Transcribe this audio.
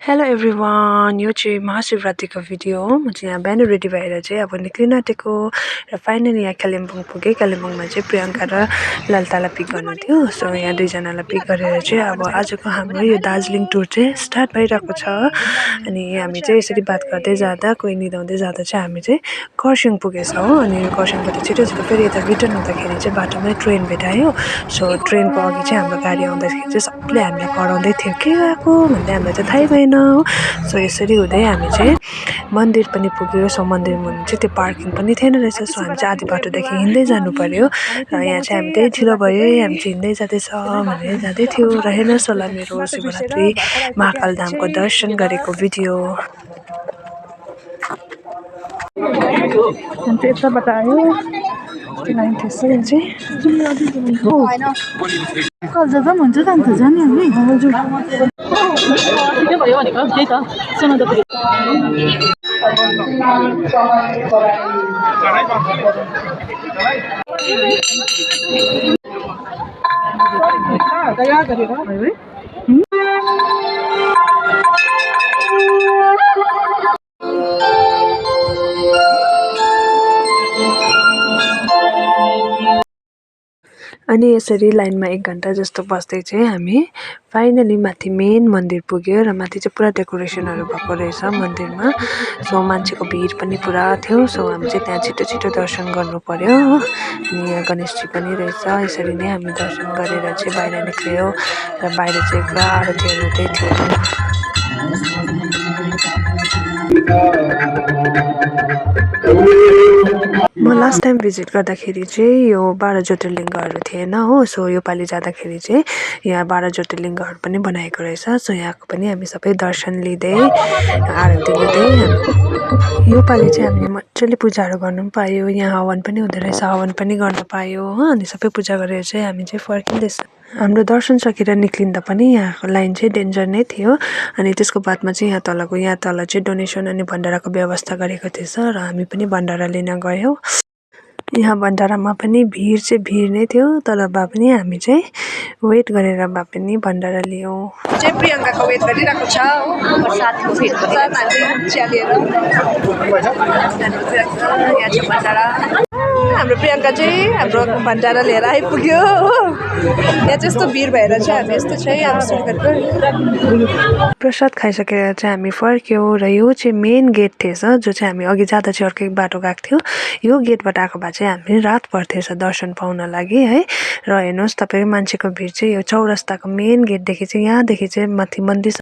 Hello everyone, यो चाहिँ महाशिवरात्रिको video हो। म चाहिँ यहाँ बिहान रेडी भएर चाहिँ अब निक्लिन आँटेको र फाइनली यहाँ कालिम्पोङ पुगेँ। कालिम्पोङमा चाहिँ प्रियङ्का र ललितालाई पिक गर्नु थियो। सो यहाँ दुईजनालाई पिक गरेर चाहिँ अब आजको हाम्रो यो दार्जिलिङ टुर चाहिँ स्टार्ट भइरहेको छ। अनि हामी चाहिँ यसरी बात गर्दै जाँदा कोही निदाउँदै जाँदा चाहिँ हामी चाहिँ खरसाङ पुगेछौँ। अनि खरसाङबाट छिटो छिटो फेरि यता रिटर्न हुँदाखेरि चाहिँ बाटोमै ट्रेन भेटायो। सो ट्रेनको अघि चाहिँ हाम्रो गाडी आउँदाखेरि चाहिँ सबले हामीलाई कराउँदै थियो, के गएको भन्दै, हामीलाई चाहिँ थाहै भएन हो। सो यसरी हुँदै हामी चाहिँ मन्दिर पनि पुग्यो। सो मन्दिर मुनि चाहिँ त्यो पार्किङ पनि थिएन रहेछ। सो हामी चाहिँ आधी बाटोदेखि हिँड्दै जानु पर्यो र यहाँ चाहिँ हामी त्यही ढिलो भयो, हामी चाहिँ हिँड्दै जाँदैछ भनेर जाँदै थियो। र हेर्नुहोस् होला मेरो शिवरात्रि महाकाल धामको दर्शन गरेको भिडियो। यताबाट आयो लाइन त्यसरी चाहिँ कल्जा पनि हुन्छ त अन्त जाने हामी। हजुर भयो भनेको त्यही त सुन त अनि यसरी लाइनमा 1 घन्टा जस्तो बस्दै चाहिँ हामी फाइनली माथि मेन मन्दिर पुग्यो। र माथि चाहिँ पुरा डेकोरेसनहरू भएको रहेछ मन्दिरमा। सो मान्छेको भिड पनि पुरा थियो। सो हामी चाहिँ त्यहाँ छिटो छिटो दर्शन गर्नु पर्यो हो। अनि यहाँ गणेशजी पनि रहेछ। यसरी नै हामी दर्शन गरेर चाहिँ बाहिर निक्ल्यो र बाहिर चाहिँ पुरा आरतीहरू हुँदै थियो। म लास्ट टाइम भिजिट गर्दाखेरि चाहिँ यो 12 ज्योतिर्लिङ्गहरू थिएन हो। सो योपालि जाँदाखेरि चाहिँ यहाँ 12 ज्योतिर्लिङ्गहरू पनि बनाएको रहेछ। सो यहाँको पनि हामी सबै दर्शन लिँदै आरती लिँदै योपालि चाहिँ हामीले मजाले पूजाहरू गर्नु पनि पायो। यहाँ हवन पनि हुँदो रहेछ, हवन पनि गर्न पायो हो। अनि सबै पूजा गरेर चाहिँ हामी चाहिँ फर्किँदैछ। हाम्रो दर्शन सकेर निक्लिँदा पनि यहाँको लाइन चाहिँ डेन्जर नै थियो। अनि त्यसको बादमा चाहिँ यहाँ तल चाहिँ डोनेसन अनि भण्डाराको व्यवस्था गरेको थिएछ र हामी पनि भण्डारा लिन गयौँ। यहाँ भण्डारामा पनि भिड नै थियो, तर भए पनि हामी चाहिँ वेट गरेर भए पनि भण्डारा लियौँ। चाहिँ प्रियङ्काको वेट गरिरहेको छ हो। प्रसादको भेट चियालेर यहाँ चाहिँ भण्डारा। हाम्रो प्रियङ्का चाहिँ हाम्रो भण्डारा लिएर आइपुग्यो हो। यहाँ चाहिँ यस्तो भिड भएर चाहिँ हामी यस्तो चाहिँ प्रसाद खाइसकेर चाहिँ हामी फर्क्यौँ। र यो चाहिँ मेन गेट थिएछ, जो चाहिँ हामी अघि जाँदा चाहिँ अर्कै बाटो गएको थियो। यो गेटबाट आएको भए चाहिँ हामी रात पर्थेछ दर्शन पाउन लागि है। र हेर्नुहोस् तपाईँ मान्छेको भिड चाहिँ यो चौरस्ताको मेन गेटदेखि चाहिँ यहाँदेखि चाहिँ माथि मन्दिर